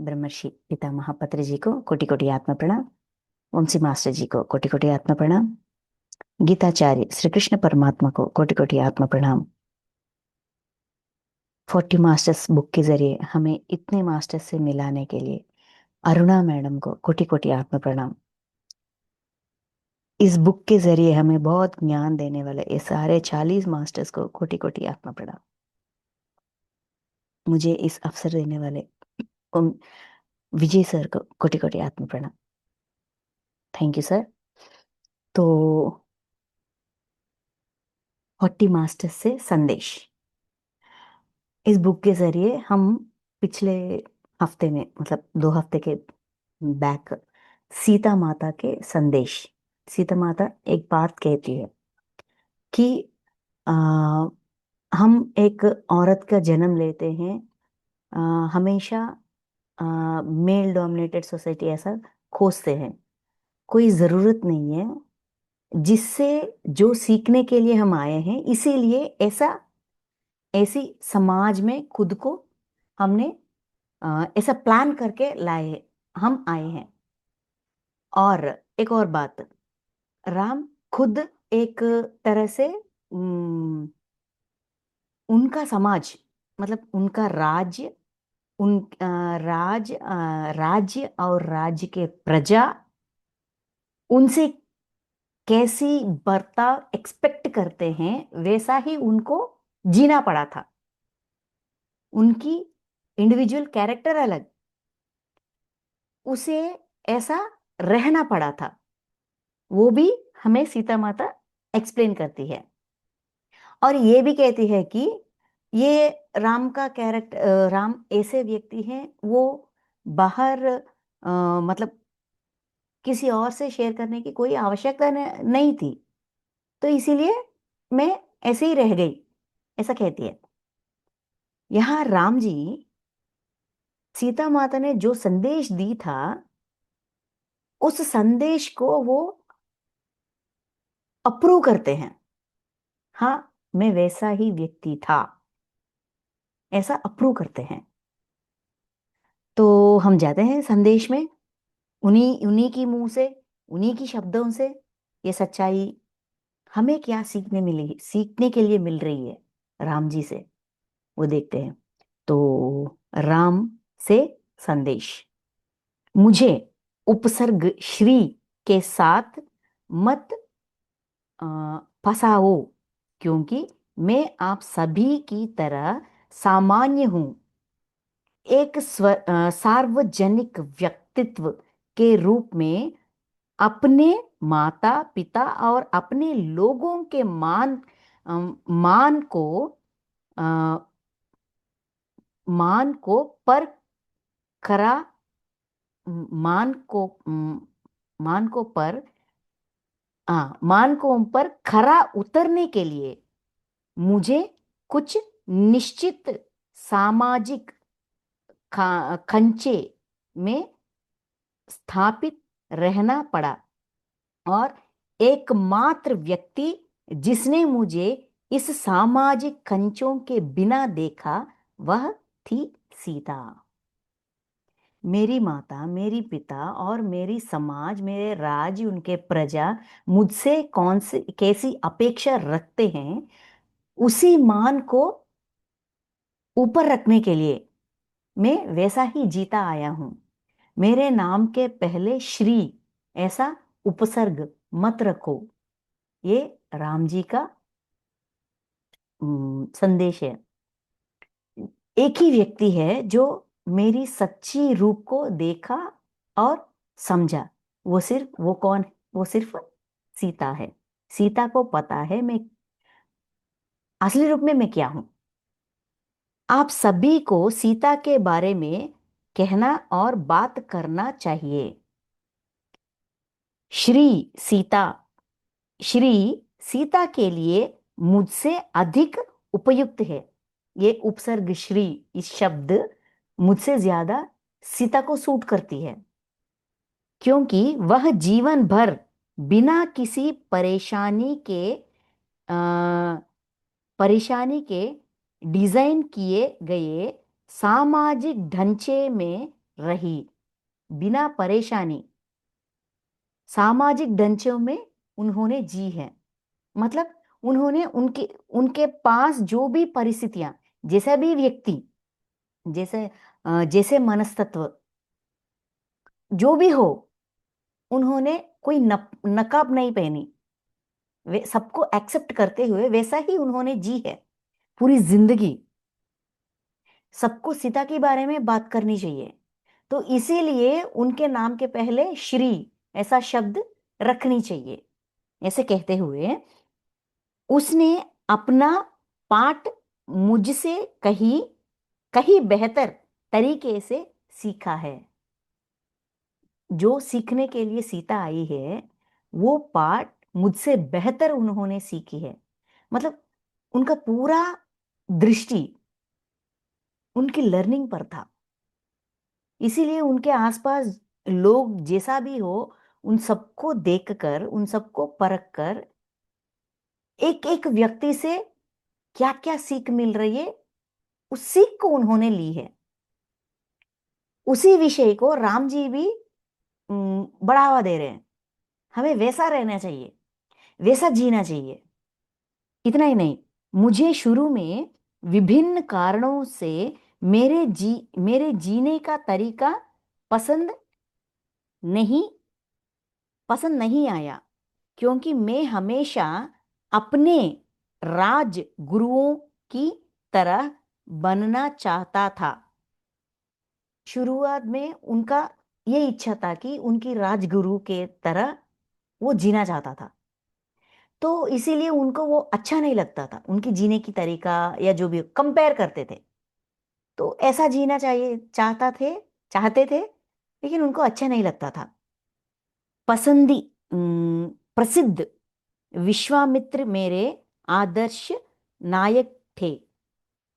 ब्रह्मर्षि पितामह पत्री जी को कोटि कोटि आत्म प्रणाम। वंशी मास्टर जी को कोटि कोटि आत्म प्रणाम। गीताचार्य श्री कृष्ण परमात्मा को कोटि कोटि आत्म प्रणाम। 40 मास्टर्स बुक के जरिए हमें इतने मास्टर्स से मिलाने के लिए अरुणा मैडम को कोटि कोटि आत्म प्रणाम। इस बुक के जरिए हमें बहुत ज्ञान देने वाले ये सारे 40 मास्टर्स को कोटि कोटि आत्म प्रणाम। मुझे इस अवसर देने वाले विजय सर को कोटि कोटि आत्म प्रणाम। Thank you sir. तो 40 मास्टर्स से संदेश, इस बुक के जरिए हम पिछले हफ्ते में मतलब 2 हफ्ते के बैक सीता माता के संदेश, सीता माता एक बात कहती है कि आ, हम एक औरत का जन्म लेते हैं, हमेशा मेल डोमिनेटेड सोसाइटी ऐसा खोजते हैं। कोई जरूरत नहीं है, जिससे जो सीखने के लिए हम आए हैं, इसीलिए ऐसी समाज में खुद को हमने ऐसा प्लान करके लाए, हम आए हैं। और एक और बात, राम खुद एक तरह से उनका समाज मतलब उनका राज्य, राज्य और राज्य के प्रजा उनसे कैसी बर्ताव एक्सपेक्ट करते हैं, वैसा ही उनको जीना पड़ा था। उनकी इंडिविजुअल कैरेक्टर अलग, उसे ऐसा रहना पड़ा था। वो भी हमें सीता माता एक्सप्लेन करती है और ये भी कहती है कि ये राम का कैरेक्टर, राम ऐसे व्यक्ति हैं, वो बाहर मतलब किसी और से शेयर करने की कोई आवश्यकता नहीं थी, तो इसीलिए मैं ऐसे ही रह गई, ऐसा कहती है। यहाँ राम जी सीता माता ने जो संदेश दी था, उस संदेश को वो अप्रूव करते हैं। हाँ, मैं वैसा ही व्यक्ति था, ऐसा अप्रूव करते हैं। तो हम जाते हैं संदेश में, उन्हीं उन्हीं की मुंह से, उन्हीं की शब्दों से ये सच्चाई हमें क्या सीखने के लिए मिल रही है राम जी से, वो देखते हैं। तो राम से संदेश, मुझे उपसर्ग श्री के साथ मत फंसाओ, क्योंकि मैं आप सभी की तरह सामान्य हूं। एक सार्वजनिक व्यक्तित्व के रूप में अपने माता पिता और अपने लोगों के मान को अ, मान को पर खरा मान को मान को पर मान को उन पर खरा उतरने के लिए मुझे कुछ निश्चित सामाजिक खंचे में स्थापित रहना पड़ा। और एकमात्र व्यक्ति जिसने मुझे इस सामाजिक कंचों के बिना देखा, वह थी सीता। मेरी माता, मेरी पिता और मेरी समाज, मेरे राज्य, उनके प्रजा मुझसे कौन सी कैसी अपेक्षा रखते हैं, उसी मान को ऊपर रखने के लिए मैं वैसा ही जीता आया हूं। मेरे नाम के पहले श्री ऐसा उपसर्ग मत रखो। ये राम जी का संदेश है। एक ही व्यक्ति है जो मेरी सच्ची रूप को देखा और समझा। वो कौन है? वो सिर्फ सीता है। सीता को पता है मैं असली रूप में मैं क्या हूं। आप सभी को सीता के बारे में कहना और बात करना चाहिए। श्री सीता, श्री सीता के लिए मुझसे अधिक उपयुक्त है। ये उपसर्ग श्री, इस शब्द मुझसे ज्यादा सीता को सूट करती है, क्योंकि वह जीवन भर बिना किसी परेशानी के डिजाइन किए गए सामाजिक ढांचे में रही, बिना परेशानी सामाजिक ढांचों में उन्होंने जी है। मतलब उन्होंने उनके उनके पास जो भी परिस्थितियां, जैसा भी व्यक्ति, जैसे जैसे मनस्तत्व जो भी हो, उन्होंने कोई नकाब नहीं पहनी। वे सबको एक्सेप्ट करते हुए वैसा ही उन्होंने जी है पूरी जिंदगी। सबको सीता के बारे में बात करनी चाहिए, तो इसीलिए उनके नाम के पहले श्री ऐसा शब्द रखनी चाहिए। ऐसे कहते हुए उसने अपना पाठ मुझसे कहीं कहीं बेहतर तरीके से सीखा है। जो सीखने के लिए सीता आई है, वो पाठ मुझसे बेहतर उन्होंने सीखी है। मतलब उनका पूरा दृष्टि उनकी लर्निंग पर था। इसीलिए उनके आसपास लोग जैसा भी हो, उन सबको देखकर, उन सबको परख कर एक एक व्यक्ति से क्या क्या सीख मिल रही है, उस सीख को उन्होंने ली है। उसी विषय को राम जी भी बढ़ावा दे रहे हैं। हमें वैसा रहना चाहिए, वैसा जीना चाहिए। इतना ही नहीं, मुझे शुरू में विभिन्न कारणों से मेरे जीने का तरीका पसंद नहीं पसंद नहीं आया, क्योंकि मैं हमेशा अपने राजगुरुओं की तरह बनना चाहता था। शुरुआत में उनका ये इच्छा था कि उनकी राजगुरु के तरह वो जीना चाहता था, तो इसीलिए उनको वो अच्छा नहीं लगता था। उनकी जीने की तरीका या जो भी कंपेयर करते थे, तो ऐसा जीना चाहिए चाहते थे, लेकिन उनको अच्छा नहीं लगता था। पसंदी प्रसिद्ध विश्वामित्र मेरे आदर्श नायक थे।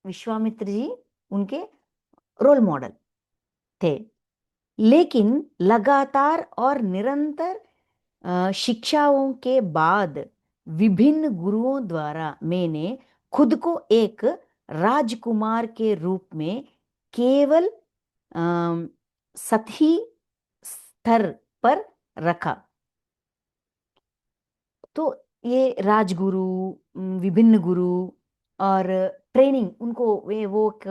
विश्वामित्र जी उनके रोल मॉडल थे। लेकिन लगातार और निरंतर शिक्षाओं के बाद विभिन्न गुरुओं द्वारा मैंने खुद को एक राजकुमार के रूप में केवल सतही स्तर पर रखा। तो ये राजगुरु, विभिन्न गुरु और ट्रेनिंग, उनको वो एक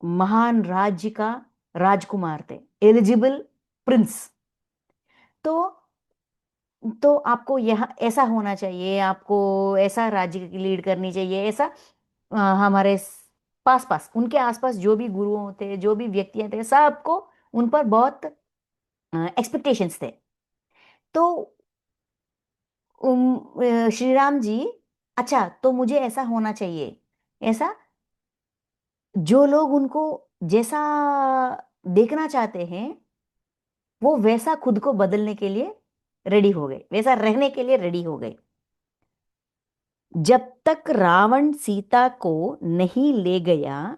महान राज्य का राजकुमार थे, एलिजिबल प्रिंस। तो आपको यह ऐसा होना चाहिए, आपको ऐसा राज्य की लीड करनी चाहिए, ऐसा हमारे पास पास उनके आसपास जो भी गुरुओं थे, जो भी व्यक्तियां थे, सबको उन पर बहुत एक्सपेक्टेशंस थे। तो श्री राम जी, अच्छा तो मुझे ऐसा होना चाहिए, ऐसा जो लोग उनको जैसा देखना चाहते हैं, वो वैसा खुद को बदलने के लिए रेडी हो गए, वैसा रहने के लिए रेडी हो गए। जब तक रावण सीता को नहीं ले गया,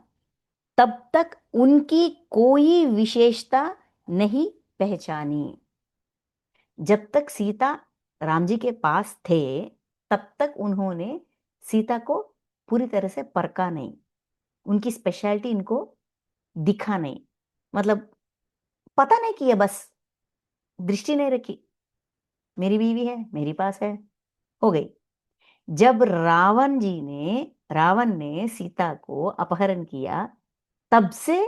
तब तक उनकी कोई विशेषता नहीं पहचानी। जब तक सीता राम जी के पास थे, तब तक उन्होंने सीता को पूरी तरह से परखा नहीं, उनकी स्पेशलिटी इनको दिखा नहीं। मतलब पता नहीं किया, बस दृष्टि नहीं रखी, मेरी बीवी है, मेरी पास है, हो गई। जब रावण ने सीता को अपहरण किया, तब से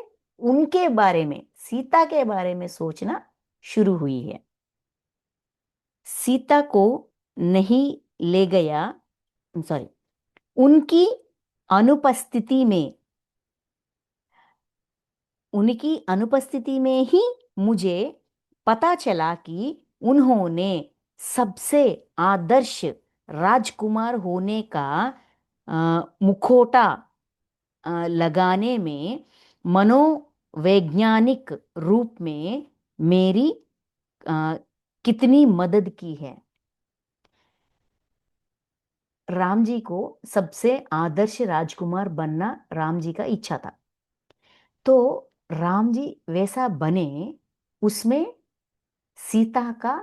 उनके बारे में, सीता के बारे में सोचना शुरू हुई है। सीता को नहीं ले गया, सॉरी, उनकी अनुपस्थिति में उनकी अनुपस्थिति में ही मुझे पता चला कि उन्होंने सबसे आदर्श राजकुमार होने का मुखौटा लगाने में मनोवैज्ञानिक रूप में मेरी अ, कितनी मदद की है। राम जी को सबसे आदर्श राजकुमार बनना राम जी का इच्छा था, तो राम जी वैसा बने, उसमें सीता का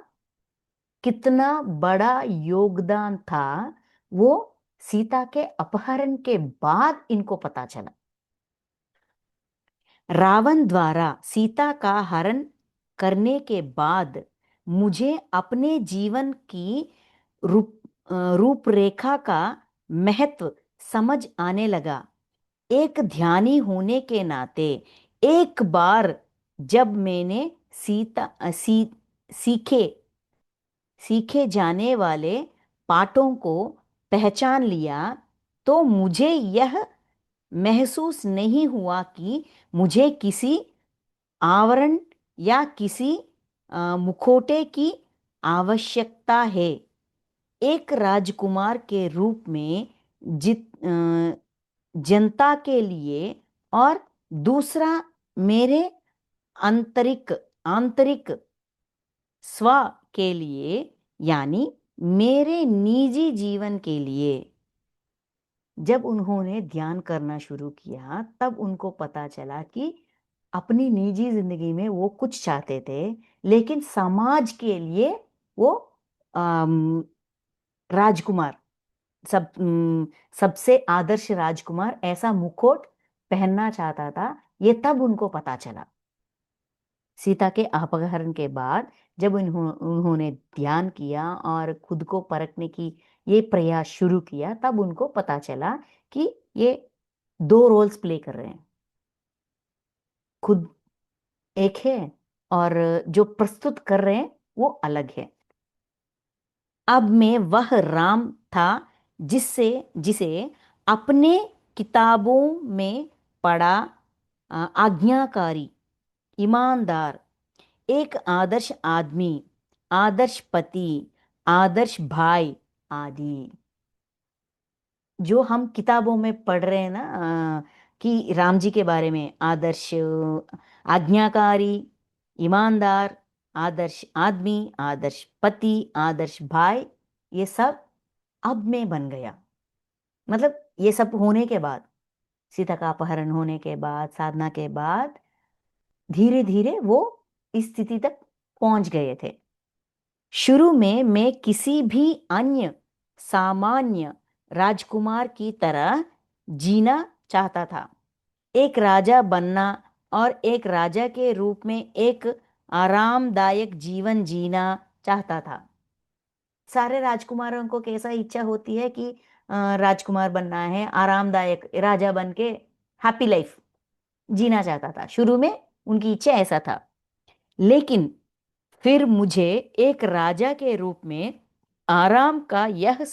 कितना बड़ा योगदान था, वो सीता के अपहरण के बाद इनको पता चला। रावण द्वारा सीता का हरण करने के बाद मुझे अपने जीवन की रूपरेखा का महत्व समझ आने लगा। एक ध्यानी होने के नाते एक बार जब मैंने सीखे सीखे जाने वाले पाठों को पहचान लिया तो मुझे यह महसूस नहीं हुआ कि मुझे किसी आवरण या किसी मुखौटे की आवश्यकता है। एक राजकुमार के रूप में जनता के लिए और दूसरा मेरे आंतरिक आंतरिक स्व के लिए, यानी मेरे निजी जीवन के लिए। जब उन्होंने ध्यान करना शुरू किया तब उनको पता चला कि अपनी निजी जिंदगी में वो कुछ चाहते थे, लेकिन समाज के लिए वो राजकुमार, सबसे आदर्श राजकुमार ऐसा मुखौट पहनना चाहता था। ये तब उनको पता चला। सीता के अपहरण के बाद जब उन्होंने ध्यान किया और खुद को परखने की ये प्रयास शुरू किया, तब उनको पता चला कि ये दो रोल्स प्ले कर रहे हैं। खुद एक है और जो प्रस्तुत कर रहे हैं वो अलग है। अब मैं वह राम था जिससे जिसे अपने किताबों में पढ़ा, आज्ञाकारी, ईमानदार, एक आदर्श आदमी, आदर्श पति, आदर्श भाई आदि। जो हम किताबों में पढ़ रहे हैं ना, कि राम जी के बारे में आदर्श आज्ञाकारी, ईमानदार, आदर्श आदमी, आदर्श पति, आदर्श भाई, ये सब अब में बन गया। मतलब ये सब होने के बाद, सीता का अपहरण होने के बाद, साधना के बाद धीरे धीरे वो इस स्थिति तक पहुंच गए थे। शुरू में मैं किसी भी अन्य सामान्य राजकुमार की तरह जीना चाहता था। एक राजा बनना और एक राजा के रूप में एक आरामदायक जीवन जीना चाहता था। सारे राजकुमारों को कैसा इच्छा होती है कि राजकुमार बनना है, आरामदायक राजा बन के हैप्पी लाइफ जीना चाहता था। शुरू में उनकी इच्छा ऐसा था। लेकिन फिर मुझे एक राजा के रूप में आराम का यह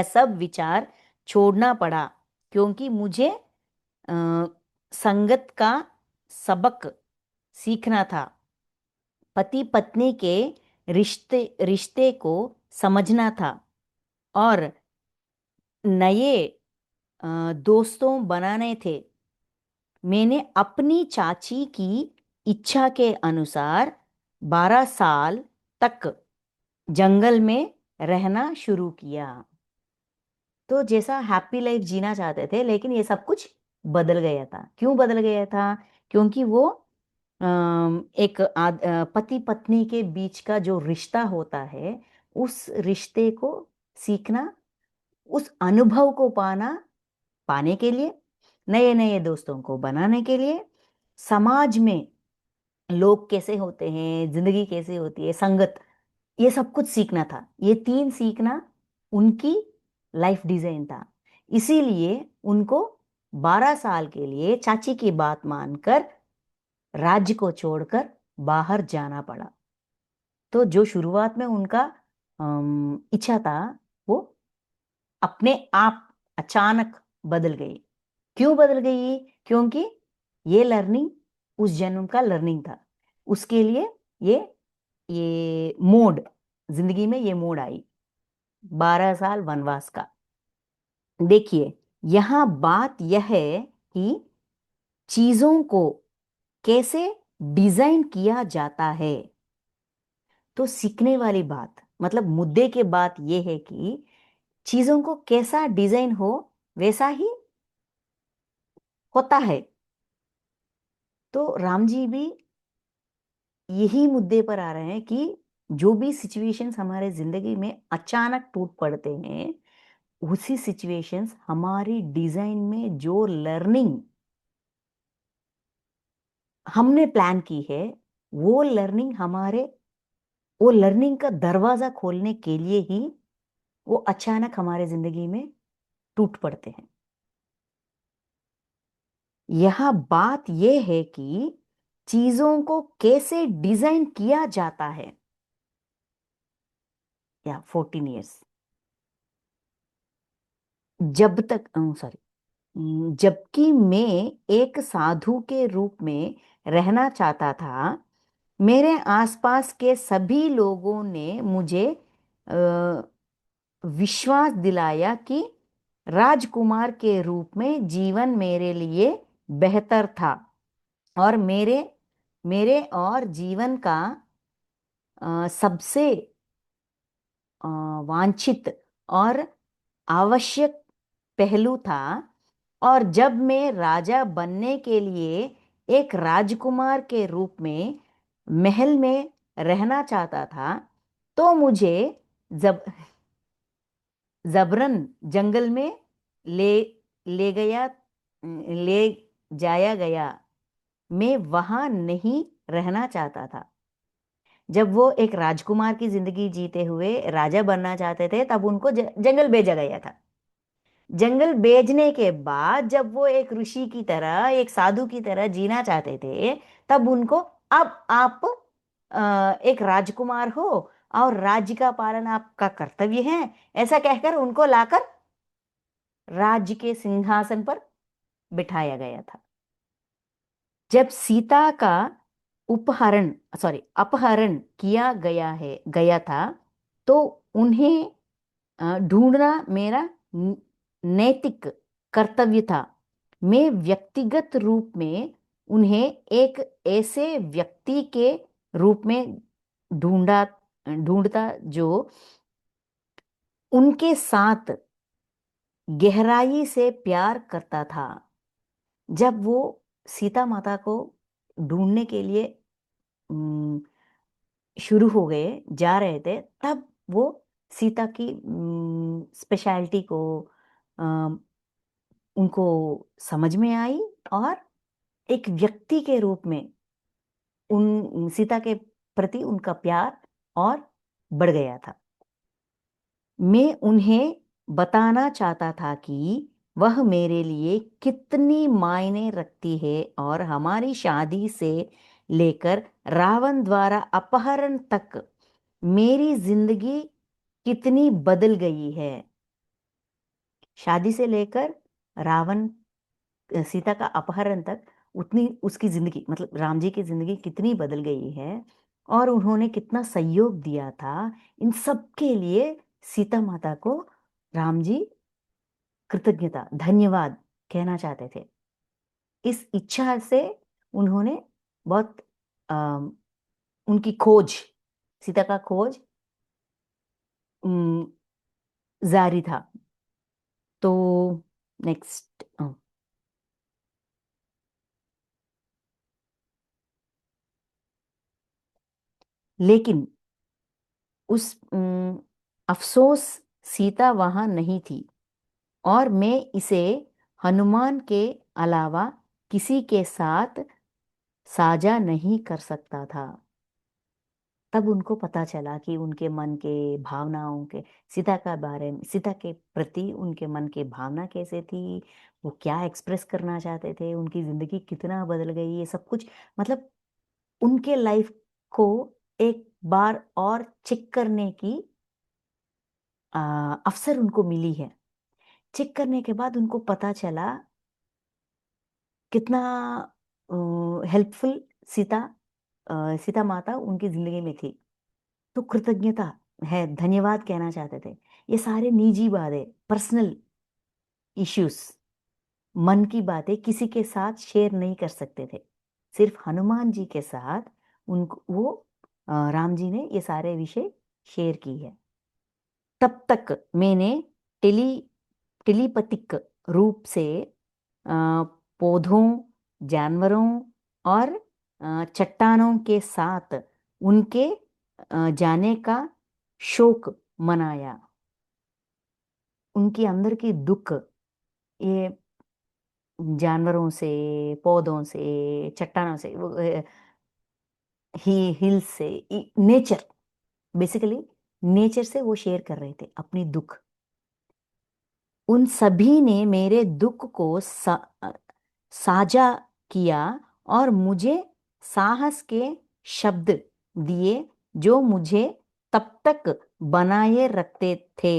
सब विचार छोड़ना पड़ा, क्योंकि मुझे संगत का सबक सीखना था। पति पत्नी के रिश्ते रिश्ते को समझना था और नए दोस्तों बनाने थे। मैंने अपनी चाची की इच्छा के अनुसार 12 साल तक जंगल में रहना शुरू किया। तो जैसा हैप्पी लाइफ जीना चाहते थे, लेकिन ये सब कुछ बदल गया था। क्यों बदल गया था? क्योंकि वो एक पति पत्नी के बीच का जो रिश्ता होता है, उस रिश्ते को सीखना, उस अनुभव को पाने के लिए, नए नए दोस्तों को बनाने के लिए, समाज में लोग कैसे होते हैं, जिंदगी कैसे होती है, संगत, ये सब कुछ सीखना था। ये तीन सीखना उनकी लाइफ डिजाइन था। इसीलिए उनको 12 साल के लिए चाची की बात मानकर राज्य को छोड़कर बाहर जाना पड़ा। तो जो शुरुआत में उनका इच्छा था, वो अपने आप अचानक बदल गई। क्यों बदल गई? क्योंकि ये लर्निंग उस जन्म का लर्निंग था। उसके लिए ये मोड, जिंदगी में ये मोड आई, 12 साल वनवास का। देखिए, यहां बात यह है कि चीजों को कैसे डिजाइन किया जाता है। तो सीखने वाली बात, मतलब मुद्दे के बात यह है कि चीजों को कैसा डिजाइन हो वैसा ही होता है। तो राम जी भी यही मुद्दे पर आ रहे हैं कि जो भी सिचुएशंस हमारे जिंदगी में अचानक टूट पड़ते हैं, उसी सिचुएशंस हमारी डिजाइन में जो लर्निंग हमने प्लान की है, वो लर्निंग वो लर्निंग का दरवाजा खोलने के लिए ही वो अचानक हमारे जिंदगी में टूट पड़ते हैं। यह बात यह है कि चीजों को कैसे डिजाइन किया जाता है। या 14 इयर्स, जब तक सॉरी, जबकि मैं एक साधु के रूप में रहना चाहता था, मेरे आसपास के सभी लोगों ने मुझे अ, विश्वास दिलाया कि राजकुमार के रूप में जीवन मेरे लिए बेहतर था, और मेरे मेरे और जीवन का सबसे वांछित और आवश्यक पहलू था। और जब मैं राजा बनने के लिए एक राजकुमार के रूप में महल में रहना चाहता था, तो मुझे जब जबरन जंगल में ले ले गया ले जाया गया। मैं वहां नहीं रहना चाहता था। जब वो एक राजकुमार की जिंदगी जीते हुए राजा बनना चाहते थे, तब उनको जंगल भेजा गया था। जंगल भेजने के बाद जब वो एक ऋषि की तरह, एक साधु की तरह जीना चाहते थे, तब उनको, अब आप एक राजकुमार हो और राज्य का पालन आपका कर्तव्य है, ऐसा कहकर उनको लाकर राज्य के सिंहासन पर बिठाया गया था। जब सीता का अपहरण किया गया था, तो उन्हें ढूंढना मेरा नैतिक कर्तव्य था। मैं व्यक्तिगत रूप में उन्हें एक ऐसे व्यक्ति के रूप में ढूंढा ढूंढता जो उनके साथ गहराई से प्यार करता था। जब वो सीता माता को ढूंढने के लिए अम, शुरू हो गए, जा रहे थे, तब वो सीता की स्पेशलिटी को अम, उनको समझ में आई, और एक व्यक्ति के रूप में उन सीता के प्रति उनका प्यार और बढ़ गया था। मैं उन्हें बताना चाहता था कि वह मेरे लिए कितनी मायने रखती है, और हमारी शादी से लेकर रावण द्वारा अपहरण तक मेरी जिंदगी कितनी बदल गई है। शादी से लेकर रावण सीता का अपहरण तक उतनी उसकी जिंदगी, मतलब राम जी की जिंदगी कितनी बदल गई है, और उन्होंने कितना सहयोग दिया था। इन सब के लिए सीता माता को राम जी कृतज्ञता, धन्यवाद कहना चाहते थे। इस इच्छा से उन्होंने बहुत अम, उनकी खोज, सीता का खोज अम, जारी था। तो नेक्स्ट, लेकिन उस अफसोस, सीता वहां नहीं थी, और मैं इसे हनुमान के अलावा किसी के साथ साझा नहीं कर सकता था। तब उनको पता चला कि उनके मन के भावनाओं के, सीता के प्रति उनके मन के भावना कैसे थी, वो क्या एक्सप्रेस करना चाहते थे, उनकी जिंदगी कितना बदल गई, ये सब कुछ, मतलब उनके लाइफ को एक बार और चेक करने की अवसर उनको मिली है। चेक करने के बाद उनको पता चला कितना हेल्पफुल सीता सीता माता उनकी जिंदगी में थी। तो कृतज्ञता है, धन्यवाद कहना चाहते थे। ये सारे निजी बातें, पर्सनल इश्यूज, मन की बातें किसी के साथ शेयर नहीं कर सकते थे। सिर्फ हनुमान जी के साथ उनको वो राम जी ने ये सारे विषय शेयर की है। तब तक मैंने टेली टेलीपैथिक रूप से पौधों, जानवरों और चट्टानों के साथ उनके जाने का शोक मनाया। उनके अंदर की दुख, ये जानवरों से, पौधों से, चट्टानों से, हिल्स से, नेचर, बेसिकली नेचर से वो शेयर कर रहे थे अपनी दुख। उन सभी ने मेरे दुख को साझा किया और मुझे साहस के शब्द दिए जो मुझे तब तक बनाए रखते थे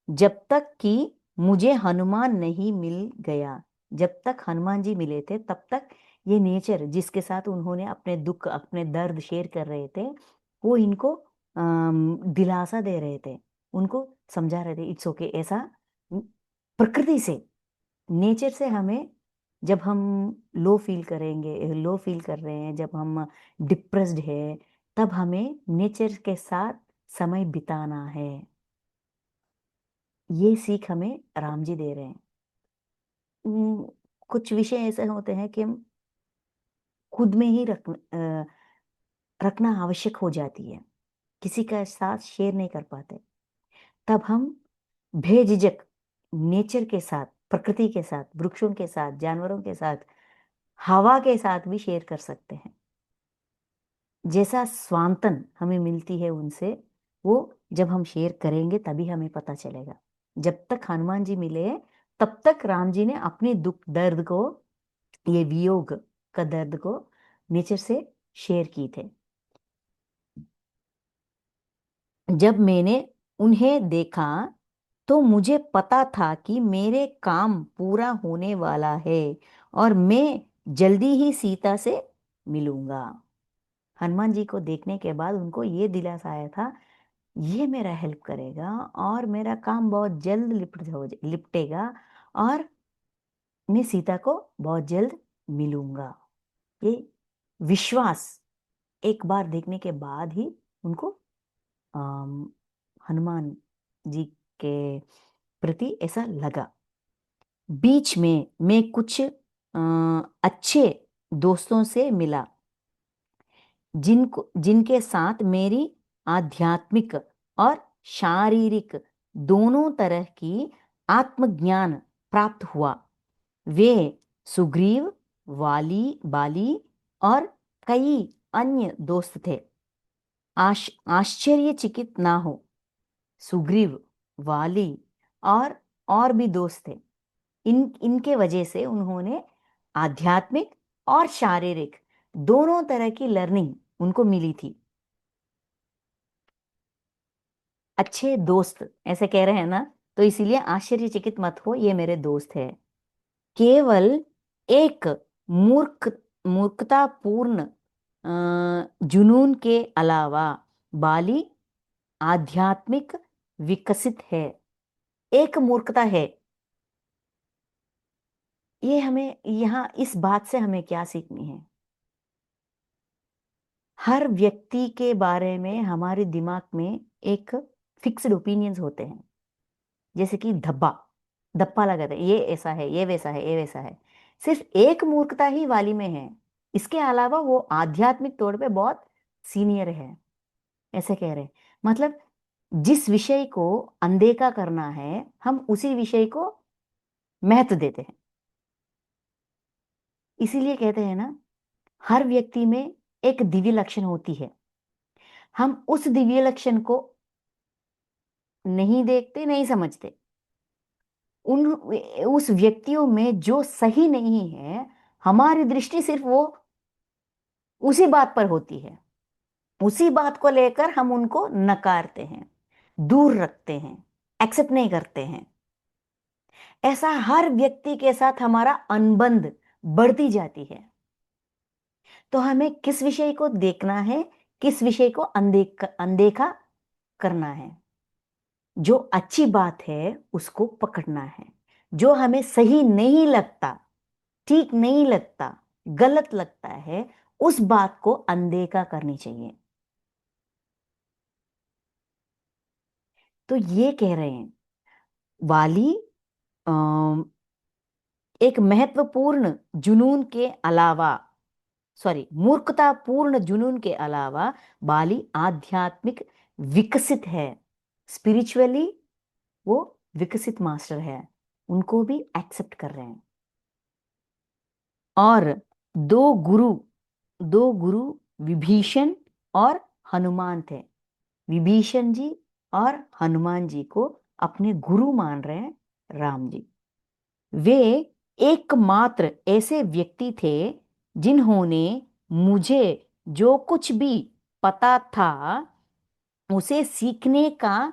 जब तक कि मुझे हनुमान नहीं मिल गया। जब तक हनुमान जी मिले थे तब तक ये नेचर जिसके साथ उन्होंने अपने दुख, अपने दर्द शेयर कर रहे थे, वो इनको दिलासा दे रहे थे, उनको समझा रहे थे इट्स ओके। ऐसा प्रकृति से, नेचर से हमें, जब हम लो फील करेंगे, लो फील कर रहे हैं, जब हम डिप्रेस्ड है, तब हमें नेचर के साथ समय बिताना है। ये सीख हमें राम जी दे रहे हैं। कुछ विषय ऐसे होते हैं कि हम खुद में ही रखना आवश्यक हो जाती है, किसी का साथ शेयर नहीं कर पाते, तब हम बेझिझक नेचर के साथ, प्रकृति के साथ, वृक्षों के साथ, जानवरों के साथ, हवा के साथ भी शेयर कर सकते हैं। जैसा स्वांतन हमें मिलती है उनसे, वो जब हम शेयर करेंगे तभी हमें पता चलेगा। जब तक हनुमान जी मिले तब तक राम जी ने अपने दुख दर्द को, ये वियोग का दर्द को नेचर से शेयर की थे। जब मैंने उन्हें देखा तो मुझे पता था कि मेरे काम पूरा होने वाला है और मैं जल्दी ही सीता से मिलूंगा। हनुमान जी को देखने के बाद उनको ये दिलासा आया था, ये मेरा हेल्प करेगा और मेरा काम बहुत जल्द लिपटेगा और मैं सीता को बहुत जल्द मिलूंगा। ये विश्वास एक बार देखने के बाद ही उनको हनुमान जी के प्रति ऐसा लगा। बीच में मैं कुछ अच्छे दोस्तों से मिला जिनके साथ मेरी आध्यात्मिक और शारीरिक दोनों तरह की आत्मज्ञान प्राप्त हुआ। वे सुग्रीव, बाली और कई अन्य दोस्त थे। आश्चर्यचकित ना हो, सुग्रीव, वाली और भी दोस्त थे। इनके वजह से उन्होंने आध्यात्मिक और शारीरिक दोनों तरह की लर्निंग उनको मिली थी। अच्छे दोस्त ऐसे कह रहे हैं ना, तो इसीलिए आश्चर्यचकित मत हो, ये मेरे दोस्त है। केवल एक मूर्खतापूर्ण जुनून के अलावा बाली आध्यात्मिक विकसित है। एक मूर्खता है। ये हमें यहाँ इस बात से हमें क्या सीखनी है? हर व्यक्ति के बारे में हमारे दिमाग में एक फिक्स्ड ओपिनियंस होते हैं, जैसे कि धब्बा धप्पा लगाते हैं, ये ऐसा है, ये वैसा है, ये वैसा है। सिर्फ एक मूर्खता ही वाली में है, इसके अलावा वो आध्यात्मिक तौर पे बहुत सीनियर है, ऐसे कह रहे हैं। मतलब जिस विषय को अनदेखा करना है, हम उसी विषय को महत्व देते हैं। इसीलिए कहते हैं ना, हर व्यक्ति में एक दिव्य लक्षण होती है, हम उस दिव्य लक्षण को नहीं देखते, नहीं समझते। उस व्यक्तियों में जो सही नहीं है, हमारी दृष्टि सिर्फ वो उसी बात पर होती है, उसी बात को लेकर हम उनको नकारते हैं, दूर रखते हैं, एक्सेप्ट नहीं करते हैं। ऐसा हर व्यक्ति के साथ हमारा अनबंध बढ़ती जाती है। तो हमें किस विषय को देखना है, किस विषय को अनदेखा करना है। जो अच्छी बात है उसको पकड़ना है, जो हमें सही नहीं लगता, ठीक नहीं लगता, गलत लगता है, उस बात को अनदेखा करनी चाहिए। तो ये कह रहे हैं वाली एक महत्वपूर्ण जुनून के अलावा, सॉरी, मूर्खतापूर्ण जुनून के अलावा बाली आध्यात्मिक विकसित है। स्पिरिचुअली वो विकसित मास्टर है, उनको भी एक्सेप्ट कर रहे हैं। और दो गुरु दो गुरु विभीषण और हनुमान थे। विभीषण जी और हनुमान जी को अपने गुरु मान रहे हैं राम जी। वे एकमात्र ऐसे व्यक्ति थे जिन्होंने मुझे जो कुछ भी पता था उसे सीखने का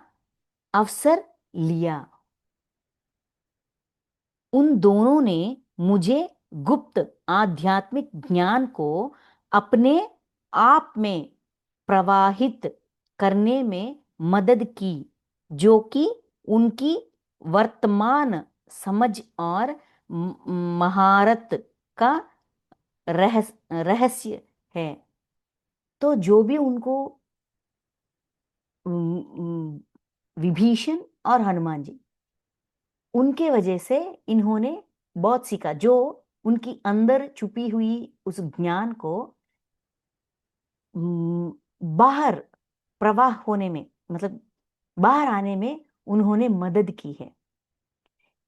अवसर लिया। उन दोनों ने मुझे गुप्त आध्यात्मिक ज्ञान को अपने आप में प्रवाहित करने में मदद की, जो कि उनकी वर्तमान समझ और महारत का रहस्य है। तो जो भी उनको विभीषण और हनुमान जी, उनके वजह से इन्होंने बहुत सीखा, जो उनकी अंदर छुपी हुई उस ज्ञान को बाहर प्रवाह होने में, मतलब बाहर आने में उन्होंने मदद की है।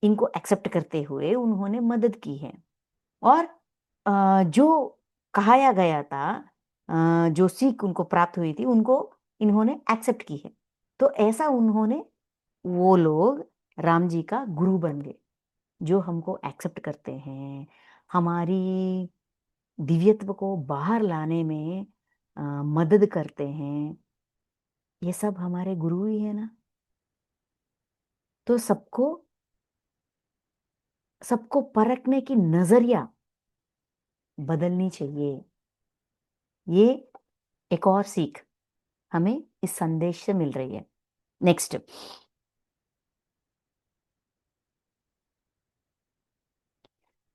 इनको एक्सेप्ट करते हुए उन्होंने मदद की है। और जो कहाया गया था, जो सीख उनको प्राप्त हुई थी, उनको इन्होंने एक्सेप्ट की है। तो ऐसा उन्होंने, वो लोग राम जी का गुरु बन गए, जो हमको एक्सेप्ट करते हैं, हमारी दिव्यत्व को बाहर लाने में मदद करते हैं। ये सब हमारे गुरु ही है ना। तो सबको सबको परखने की नजरिया बदलनी चाहिए। ये एक और सीख हमें इस संदेश से मिल रही है। नेक्स्ट,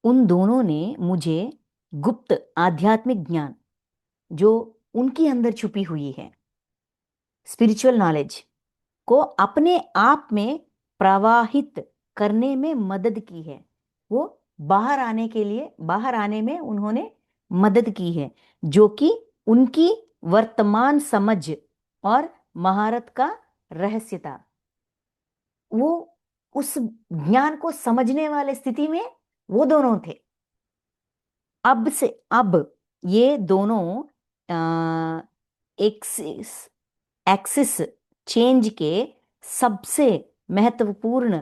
उन दोनों ने मुझे गुप्त आध्यात्मिक ज्ञान, जो उनकी अंदर छुपी हुई है, स्पिरिचुअल नॉलेज को अपने आप में प्रवाहित करने में मदद की है। वो बाहर आने के लिए, बाहर आने में उन्होंने मदद की है, जो कि उनकी वर्तमान समझ और महारत का रहस्य था। वो उस ज्ञान को समझने वाले स्थिति में वो दोनों थे। अब ये दोनों एक्सिस एक्सिस चेंज के सबसे महत्वपूर्ण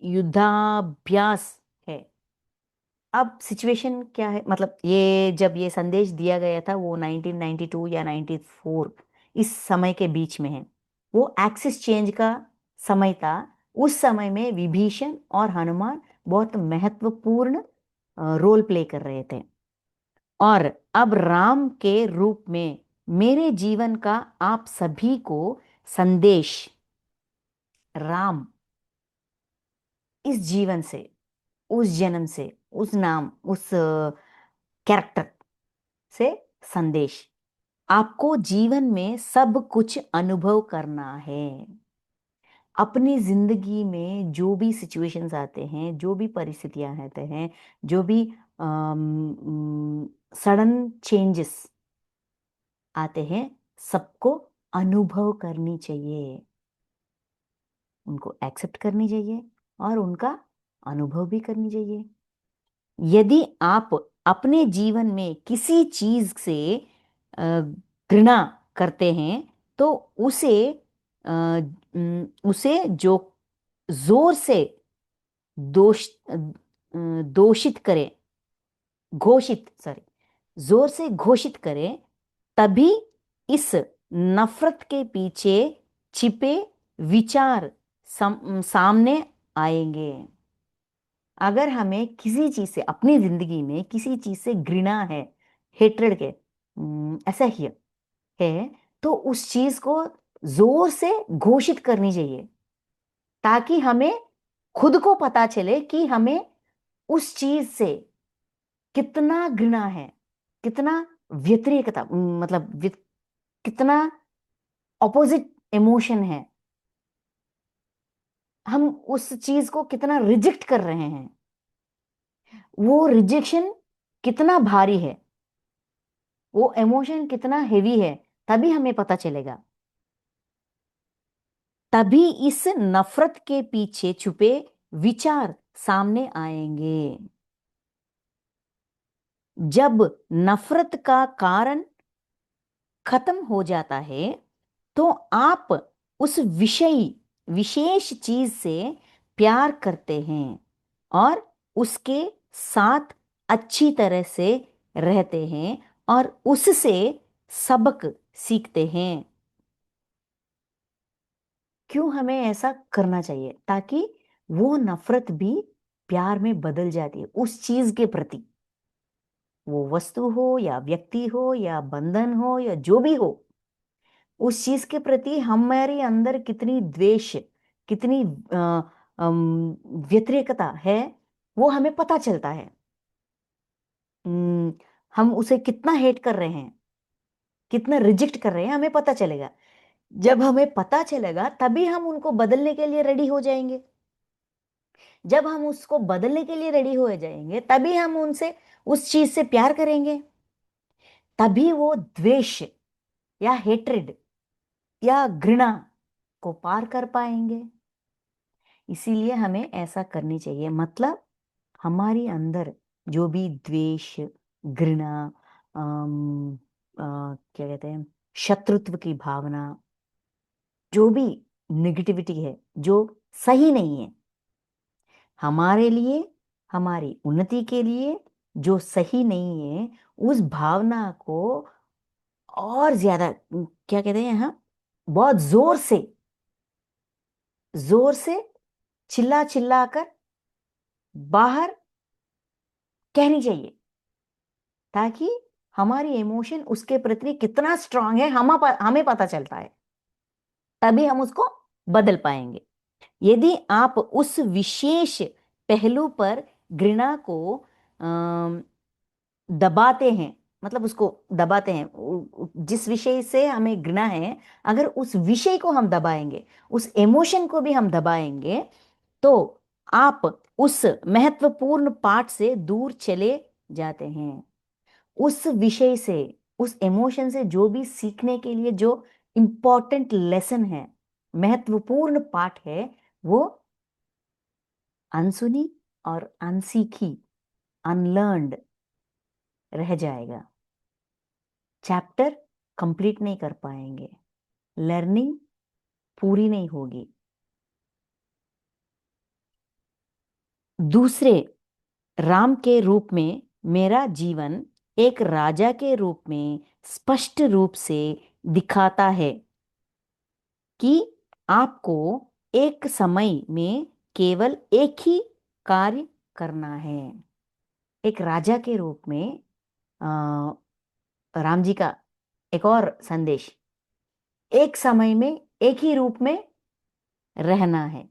युद्धाभ्यास है। अब सिचुएशन क्या है, मतलब ये जब ये संदेश दिया गया था वो 1992 या 94, इस समय के बीच में है। वो एक्सिस चेंज का समय था। उस समय में विभीषण और हनुमान बहुत महत्वपूर्ण रोल प्ले कर रहे थे। और अब राम के रूप में मेरे जीवन का आप सभी को संदेश, राम इस जीवन से, उस जन्म से, उस नाम, उस कैरेक्टर से संदेश, आपको जीवन में सब कुछ अनुभव करना है। अपनी जिंदगी में जो भी सिचुएशंस आते हैं, जो भी परिस्थितियां आते हैं, जो भी सडन चेंजेस आते हैं, सबको अनुभव करनी चाहिए, उनको एक्सेप्ट करनी चाहिए और उनका अनुभव भी करनी चाहिए। यदि आप अपने जीवन में किसी चीज से घृणा करते हैं तो उसे जो जोर से दोषित करें, घोषित, सॉरी, जोर से घोषित करें, तभी इस नफरत के पीछे छिपे विचार सामने आएंगे। अगर हमें किसी चीज से, अपनी जिंदगी में किसी चीज से घृणा है, हेट्रेड के, असह्य है, तो उस चीज को जोर से घोषित करनी चाहिए, ताकि हमें खुद को पता चले कि हमें उस चीज से कितना घृणा है, कितना व्यतिरेकता, मतलब कितना ऑपोजिट इमोशन है, हम उस चीज को कितना रिजेक्ट कर रहे हैं, वो रिजेक्शन कितना भारी है, वो इमोशन कितना हेवी है, तभी हमें पता चलेगा। तभी इस नफरत के पीछे छुपे विचार सामने आएंगे। जब नफरत का कारण खत्म हो जाता है तो आप उस विशेष चीज से प्यार करते हैं और उसके साथ अच्छी तरह से रहते हैं और उससे सबक सीखते हैं। क्यों हमें ऐसा करना चाहिए? ताकि वो नफरत भी प्यार में बदल जाती है उस चीज के प्रति। वो वस्तु हो या व्यक्ति हो या बंधन हो या जो भी हो, उस चीज के प्रति हमारे अंदर कितनी द्वेष, कितनी व्यतिरेकता है, वो हमें पता चलता है। हम उसे कितना हेट कर रहे हैं, कितना रिजेक्ट कर रहे हैं, हमें पता चलेगा। जब हमें पता चलेगा तभी हम उनको बदलने के लिए रेडी हो जाएंगे। जब हम उसको बदलने के लिए रेडी हो जाएंगे तभी हम उनसे उस चीज से प्यार करेंगे। तभी वो द्वेष या हेट्रेड या घृणा को पार कर पाएंगे। इसीलिए हमें ऐसा करनी चाहिए। मतलब हमारे अंदर जो भी द्वेष, घृणा, क्या कहते हैं, शत्रुत्व की भावना, जो भी निगेटिविटी है जो सही नहीं है हमारे लिए, हमारी उन्नति के लिए, जो सही नहीं है, उस भावना को और ज्यादा क्या कहते हैं, हाँ, बहुत जोर से चिल्ला चिल्ला कर बाहर कहनी चाहिए। ताकि हमारी इमोशन उसके प्रति कितना स्ट्रांग है हमें पता चलता है। तभी हम उसको बदल पाएंगे। यदि आप उस विशेष पहलू पर घृणा को अम, दबाते हैं, मतलब उसको दबाते हैं, जिस विषय से हमें घृणा है, अगर उस विषय को हम दबाएंगे, उस इमोशन को भी हम दबाएंगे, तो आप उस महत्वपूर्ण पाठ से दूर चले जाते हैं। उस विषय से, उस इमोशन से जो भी सीखने के लिए जो इंपॉर्टेंट लेसन है, महत्वपूर्ण पाठ है, वो अनसुनी और अनसीखी, अनलर्नड रह जाएगा। चैप्टर कंप्लीट नहीं कर पाएंगे, लर्निंग पूरी नहीं होगी। दूसरे राम के रूप में मेरा जीवन एक राजा के रूप में स्पष्ट रूप से दिखाता है कि आपको एक समय में केवल एक ही कार्य करना है। एक राजा के रूप में राम जी का एक और संदेश, एक समय में एक ही रूप में रहना है।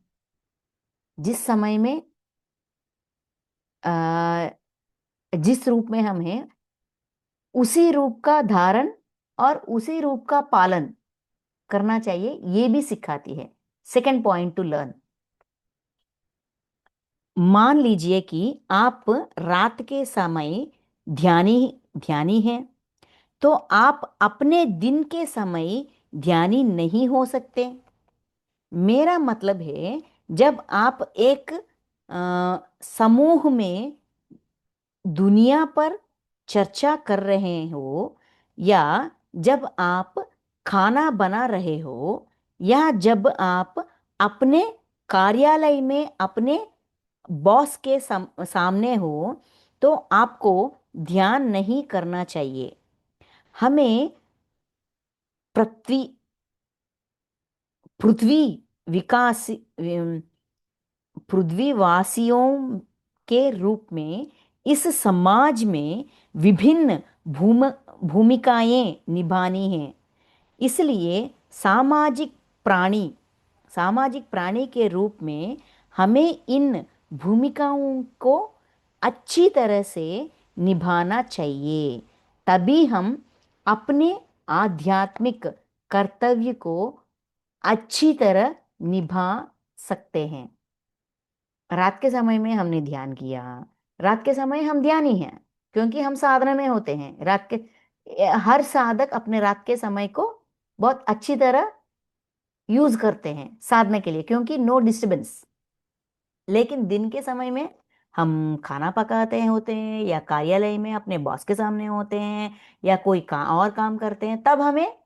जिस समय में आ, जिस रूप में हम हैं, उसी रूप का धारण और उसी रूप का पालन करना चाहिए, ये भी सिखाती है। Second point two learn. मान लीजिए कि आप रात के समय ध्यानी ध्यानी हैं, तो आप अपने दिन के समय ध्यानी नहीं हो सकते। मेरा मतलब है, जब आप एक समूह में दुनिया पर चर्चा कर रहे हो, या जब आप खाना बना रहे हो, या जब आप अपने कार्यालय में अपने बॉस के सामने हो, तो आपको ध्यान नहीं करना चाहिए। हमें पृथ्वी पृथ्वी विकास पृथ्वीवासियों के रूप में इस समाज में विभिन्न भूमिकाएं निभानी हैं। इसलिए प्राणी सामाजिक प्राणी के रूप में हमें इन भूमिकाओं को अच्छी तरह से निभाना चाहिए। तभी हम अपने आध्यात्मिक कर्तव्य को अच्छी तरह निभा सकते हैं। रात के समय में हमने ध्यान किया, रात के समय हम ध्यानी हैं क्योंकि हम साधना में होते हैं। हर साधक अपने रात के समय को बहुत अच्छी तरह यूज करते हैं साधना के लिए, क्योंकि नो डिस्टरबेंस। लेकिन दिन के समय में हम खाना पकाते होते हैं या कार्यालय में अपने बॉस के सामने होते हैं या कोई और काम करते हैं, तब हमें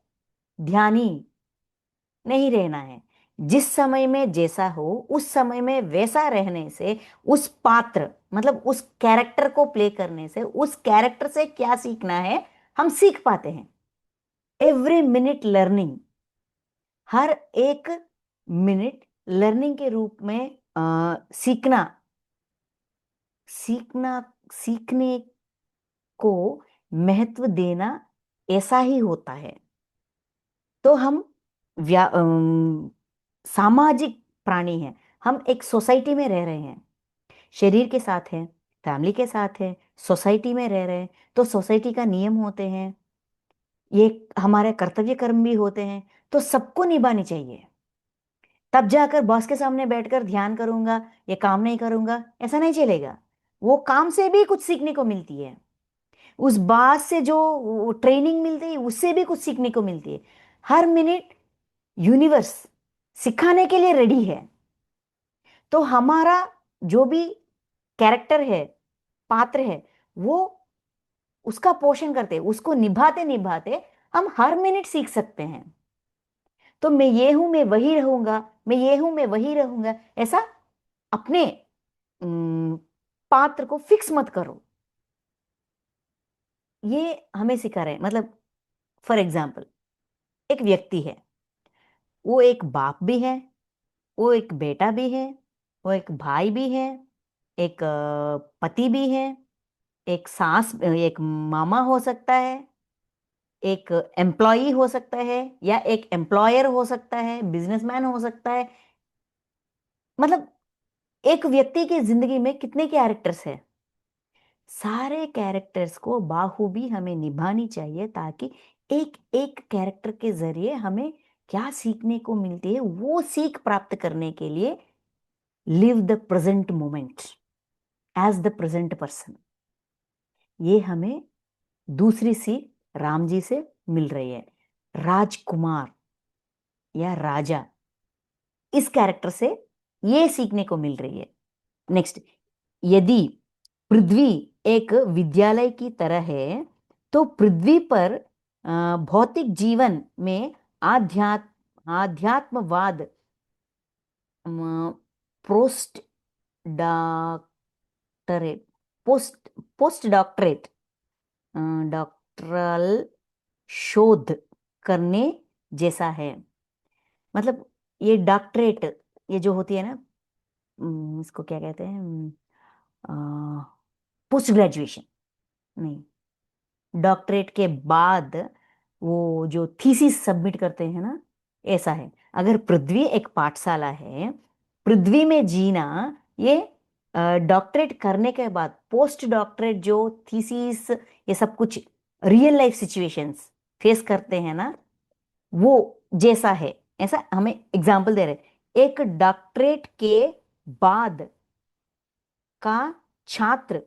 ध्यानी नहीं रहना है। जिस समय में जैसा हो उस समय में वैसा रहने से, उस पात्र मतलब उस कैरेक्टर को प्ले करने से, उस कैरेक्टर से क्या सीखना है हम सीख पाते हैं। एवरी मिनट लर्निंग, हर एक मिनट लर्निंग के रूप में सीखना, सीखना सीखने को महत्व देना ऐसा ही होता है। तो हम सामाजिक प्राणी हैं, हम एक सोसाइटी में रह रहे हैं, शरीर के साथ हैं, फैमिली के साथ हैं, सोसाइटी में रह रहे हैं, तो सोसाइटी का नियम होते हैं, ये हमारे कर्तव्य कर्म भी होते हैं, तो सबको निभानी चाहिए। तब जाकर बॉस के सामने बैठकर ध्यान करूंगा, ये काम नहीं करूंगा, ऐसा नहीं चलेगा। वो काम से भी कुछ सीखने को मिलती है, उस बात से जो ट्रेनिंग मिलती है उससे भी कुछ सीखने को मिलती है। हर मिनट यूनिवर्स सिखाने के लिए रेडी है। तो हमारा जो भी कैरेक्टर है, पात्र है, वो उसका पोषण करते, उसको निभाते निभाते हम हर मिनट सीख सकते हैं। तो मैं ये हूं मैं वही रहूंगा, मैं ये हूं मैं वही रहूंगा, ऐसा अपने पात्र को फिक्स मत करो। ये हमें सिखा रहे हैं। मतलब फॉर एग्जाम्पल, एक व्यक्ति है, वो एक बाप भी है, वो एक बेटा भी है, वो एक भाई भी है, एक पति भी है, एक सास, एक मामा हो सकता है, एक एम्प्लॉई हो सकता है, या एक एम्प्लॉयर हो सकता है, बिजनेसमैन हो सकता है। मतलब एक व्यक्ति की जिंदगी में कितने कैरेक्टर्स हैं। सारे कैरेक्टर्स को बाखूबी हमें निभानी चाहिए, ताकि एक एक कैरेक्टर के जरिए हमें क्या सीखने को मिलती है, वो सीख प्राप्त करने के लिए live the present moment as the present person. ये हमें दूसरी सीख राम जी से मिल रही है। राजकुमार या राजा, इस कैरेक्टर से ये सीखने को मिल रही है। नेक्स्ट, यदि पृथ्वी एक विद्यालय की तरह है, तो पृथ्वी पर भौतिक जीवन में आध्यात्मवाद, post doctorate post post doctorate doctoral शोध करने जैसा है। मतलब ये डॉक्टरेट, ये जो होती है ना, इसको क्या कहते हैं, पोस्ट ग्रेजुएशन नहीं, डॉक्टरेट के बाद वो जो थीसिस सबमिट करते हैं ना, ऐसा है। अगर पृथ्वी एक पाठशाला है, पृथ्वी में जीना, ये डॉक्टरेट करने के बाद पोस्ट डॉक्टरेट जो थीसिस, ये सब कुछ रियल लाइफ सिचुएशंस फेस करते हैं ना, वो जैसा है। ऐसा हमें एग्जाम्पल दे रहे, एक डॉक्टरेट के बाद का छात्र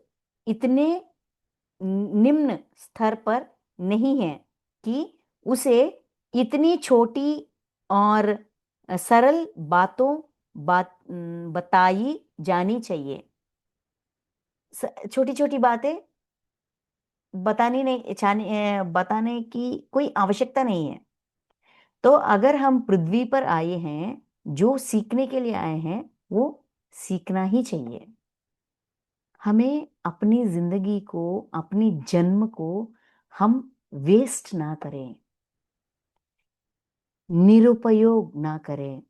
इतने निम्न स्तर पर नहीं है कि उसे इतनी छोटी और सरल बताई जानी चाहिए। छोटी छोटी बातें बताने की कोई आवश्यकता नहीं है। तो अगर हम पृथ्वी पर आए हैं, जो सीखने के लिए आए हैं, वो सीखना ही चाहिए। हमें अपनी जिंदगी को, अपनी जन्म को हम वेस्ट ना करें, निरुपयोग ना करें।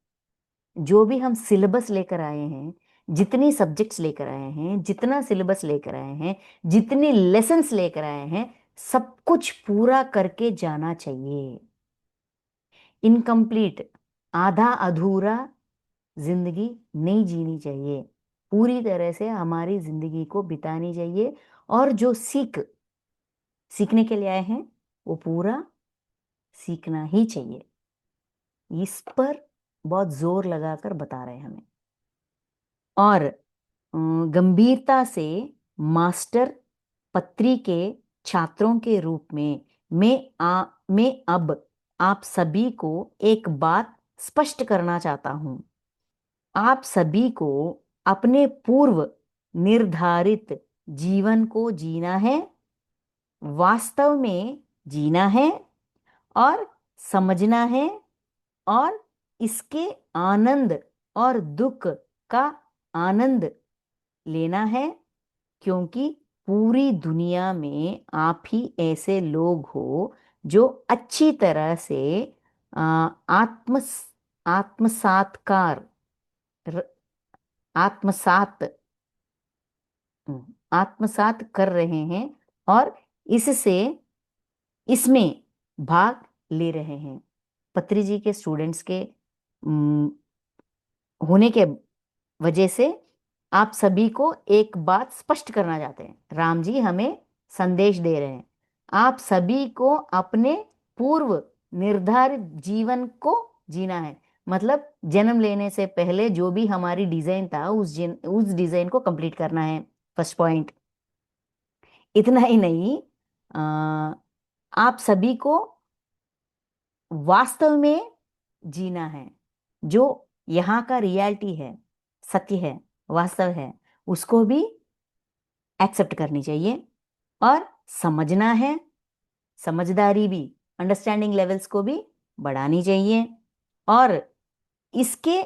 जो भी हम सिलेबस लेकर आए हैं, जितनी सब्जेक्ट्स लेकर आए हैं, जितना सिलेबस लेकर आए हैं, जितनी लेसन्स लेकर आए हैं, सब कुछ पूरा करके जाना चाहिए। इनकम्प्लीट, आधा अधूरा जिंदगी नहीं जीनी चाहिए। पूरी तरह से हमारी जिंदगी को बितानी चाहिए, और जो सीखने के लिए आए हैं, वो पूरा सीखना ही चाहिए। इस पर बहुत जोर लगाकर बता रहे हैं हमें। और गंभीरता से मास्टर पत्री के छात्रों के रूप में मैं अब आप सभी को एक बात स्पष्ट करना चाहता हूं। आप सभी को अपने पूर्व निर्धारित जीवन को जीना है, वास्तव में जीना है और समझना है, और इसके आनंद और दुख का आनंद लेना है, क्योंकि पूरी दुनिया में आप ही ऐसे लोग हो जो अच्छी तरह से आ, आत्म आत्मसात्कार र- आत्मसात आत्मसात कर रहे हैं और इससे इसमें भाग ले रहे हैं। पत्री जी के स्टूडेंट्स के होने के वजह से आप सभी को एक बात स्पष्ट करना चाहते हैं। राम जी हमें संदेश दे रहे हैं, आप सभी को अपने पूर्व निर्धारित जीवन को जीना है। मतलब जन्म लेने से पहले जो भी हमारी डिजाइन था उस डिजाइन को कंप्लीट करना है। First point. इतना ही नहीं, आ, आप सभी को वास्तव में जीना है। जो यहाँ का रियलिटी है, सत्य है, वास्तव है, उसको भी एक्सेप्ट करनी चाहिए और समझना है। समझदारी भी, अंडरस्टैंडिंग लेवल्स को भी बढ़ानी चाहिए और इसके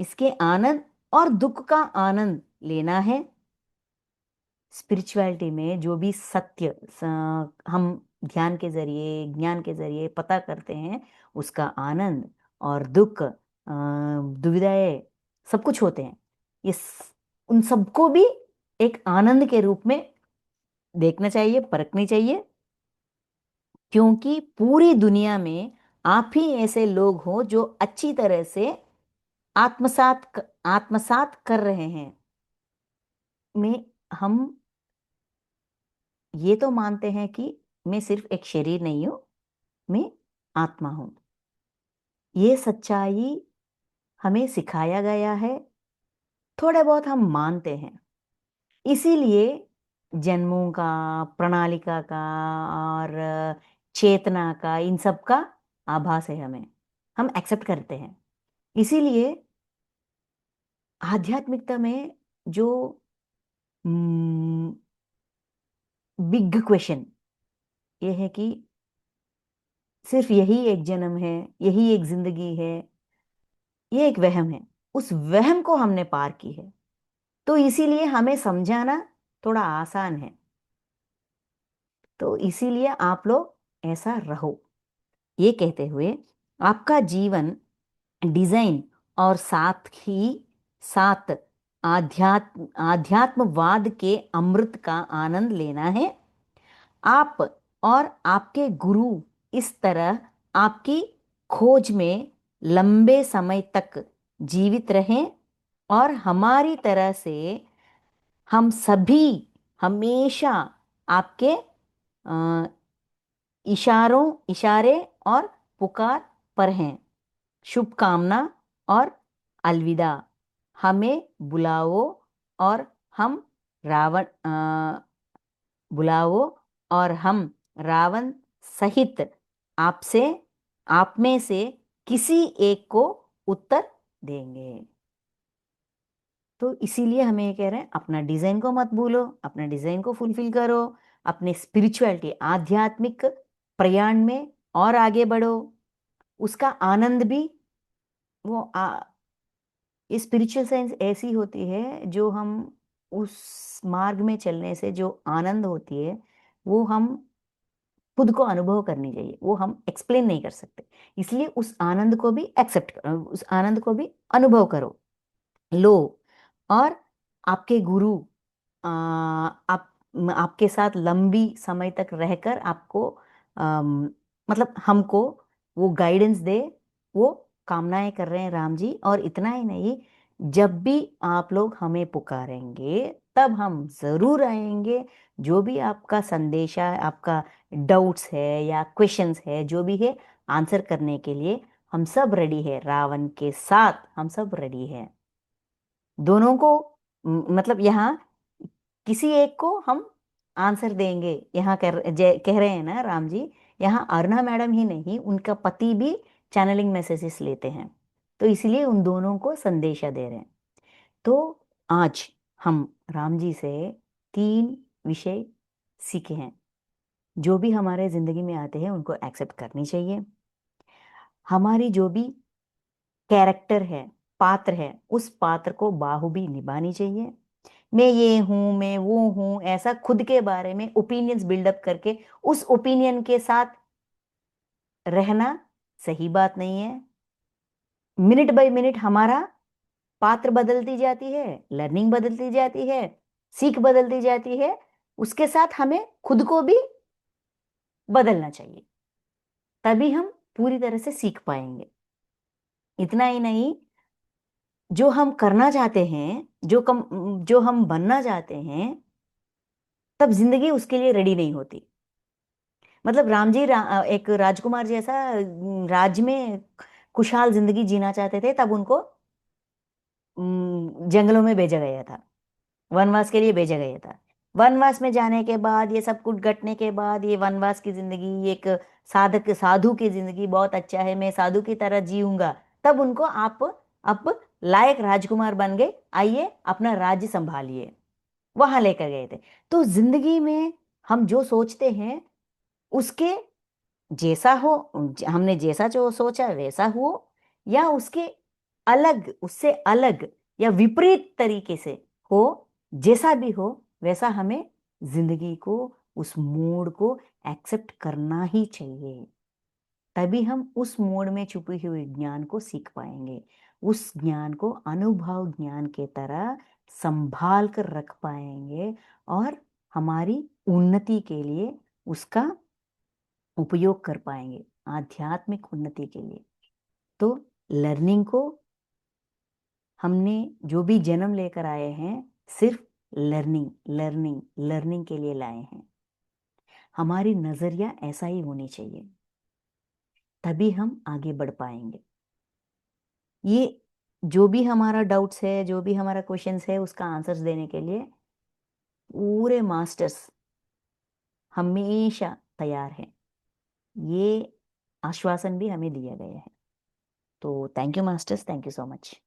इसके आनंद और दुख का आनंद लेना है। स्पिरिचुअलिटी में जो भी सत्य हम ध्यान के जरिए, ज्ञान के जरिए पता करते हैं, उसका आनंद और दुख, दुविधाएं, सब कुछ होते हैं। उन सबको भी एक आनंद के रूप में देखना चाहिए, परखनी चाहिए, क्योंकि पूरी दुनिया में आप ही ऐसे लोग हो जो अच्छी तरह से आत्मसात कर रहे हैं। में हम ये तो मानते हैं कि मैं सिर्फ एक शरीर नहीं हूं, मैं आत्मा हूं। ये सच्चाई हमें सिखाया गया है, थोड़े बहुत हम मानते हैं। इसीलिए जन्मों का, प्रणालिका का और चेतना का, इन सब का आभास है हमें, हम एक्सेप्ट करते हैं। इसीलिए आध्यात्मिकता में जो बिग क्वेश्चन ये है कि सिर्फ यही एक जन्म है, यही एक जिंदगी है, ये एक वहम है। उस वहम को हमने पार की है, तो इसीलिए हमें समझाना थोड़ा आसान है। तो इसीलिए आप लोग ऐसा रहो, ये कहते हुए आपका जीवन डिजाइन और साथ ही साथ आध्यात्मवाद के अमृत का आनंद लेना है। आप और आपके गुरु इस तरह आपकी खोज में लंबे समय तक जीवित रहें और हमारी तरह से हम सभी हमेशा आपके अ, इशारे और पुकार पर हैं। शुभकामना और अलविदा। हमें बुलाओ और हम रावण बुलाओ और हम रावण सहित आपसे, आप में से किसी एक को उत्तर देंगे। तो इसीलिए हमें ये कह रहे हैं, अपना डिजाइन को मत भूलो, अपना डिजाइन को फुलफिल करो, अपने स्पिरिचुअलिटी, आध्यात्मिक प्रयाण में और आगे बढ़ो। उसका आनंद भी वो ये स्पिरिचुअल साइंस ऐसी होती है जो हम उस मार्ग में चलने से जो आनंद होती है वो हम खुद को अनुभव करनी चाहिए, वो हम एक्सप्लेन नहीं कर सकते। इसलिए उस आनंद को भी एक्सेप्ट करो, उस आनंद को भी अनुभव करो, लो। और आपके गुरु आप आपके साथ लंबी समय तक रहकर आपको मतलब हमको वो गाइडेंस दे, वो कामनाएं कर रहे हैं राम जी। और इतना ही नहीं, जब भी आप लोग हमें पुकारेंगे तब हम जरूर आएंगे। जो भी आपका संदेशा, आपका डाउट्स है या क्वेश्चंस है, जो भी है, आंसर करने के लिए हम सब रेडी है। रावण के साथ हम सब रेडी है। दोनों को मतलब यहाँ किसी एक को हम आंसर देंगे। यहाँ कह रहे हैं ना राम जी, यहाँ अरुणा मैडम ही नहीं, उनका पति भी चैनलिंग मैसेजेस लेते हैं, तो इसलिए उन दोनों को संदेशा दे रहे हैं। तो आज हम राम जी से 3 विषय सीखे हैं। जो भी हमारे जिंदगी में आते हैं उनको एक्सेप्ट करनी चाहिए। हमारी जो भी कैरेक्टर है, पात्र है, उस पात्र को बाखूबी निभानी चाहिए। मैं ये हूं, मैं वो हूं, ऐसा खुद के बारे में ओपिनियंस बिल्डअप करके उस ओपिनियन के साथ रहना सही बात नहीं है। मिनट बाय मिनट हमारा पात्र बदलती जाती है, लर्निंग बदलती जाती है, सीख बदलती जाती है। उसके साथ हमें खुद को भी बदलना चाहिए, तभी हम पूरी तरह से सीख पाएंगे। इतना ही नहीं, जो हम करना चाहते हैं, जो हम बनना चाहते हैं, तब जिंदगी उसके लिए रेडी नहीं होती। मतलब राम जी एक राजकुमार जैसा राज्य में खुशहाल जिंदगी जीना चाहते थे, तब उनको जंगलों में भेजा गया था, वनवास के लिए भेजा गया था। वनवास में जाने के बाद, ये सब कुछ घटने के बाद, ये वनवास की जिंदगी, एक साधक साधु की जिंदगी बहुत अच्छा है, मैं साधु की तरह जीऊंगा, तब उनको आप अब लायक राजकुमार बन गए, आइए अपना राज्य संभालिए, वहां लेकर गए थे। तो जिंदगी में हम जो सोचते हैं उसके जैसा हो, हमने जैसा जो सोचा वैसा हो, या उसके अलग, उससे अलग या विपरीत तरीके से हो, जैसा भी हो, वैसा हमें जिंदगी को, उस मोड़ को एक्सेप्ट करना ही चाहिए। तभी हम उस मोड़ में छुपी हुई ज्ञान को सीख पाएंगे, उस ज्ञान को अनुभव ज्ञान के तरह संभाल कर रख पाएंगे, और हमारी उन्नति के लिए उसका उपयोग कर पाएंगे, आध्यात्मिक उन्नति के लिए। तो लर्निंग को हमने जो भी जन्म लेकर आए हैं, सिर्फ लर्निंग लर्निंग लर्निंग के लिए लाए हैं। हमारी नजरिया ऐसा ही होनी चाहिए, तभी हम आगे बढ़ पाएंगे। ये जो भी हमारा डाउट्स है, जो भी हमारा क्वेश्चंस है, उसका आंसर्स देने के लिए पूरे मास्टर्स हमेशा तैयार हैं। ये आश्वासन भी हमें दिया गया है। तो thank you masters, thank you so much.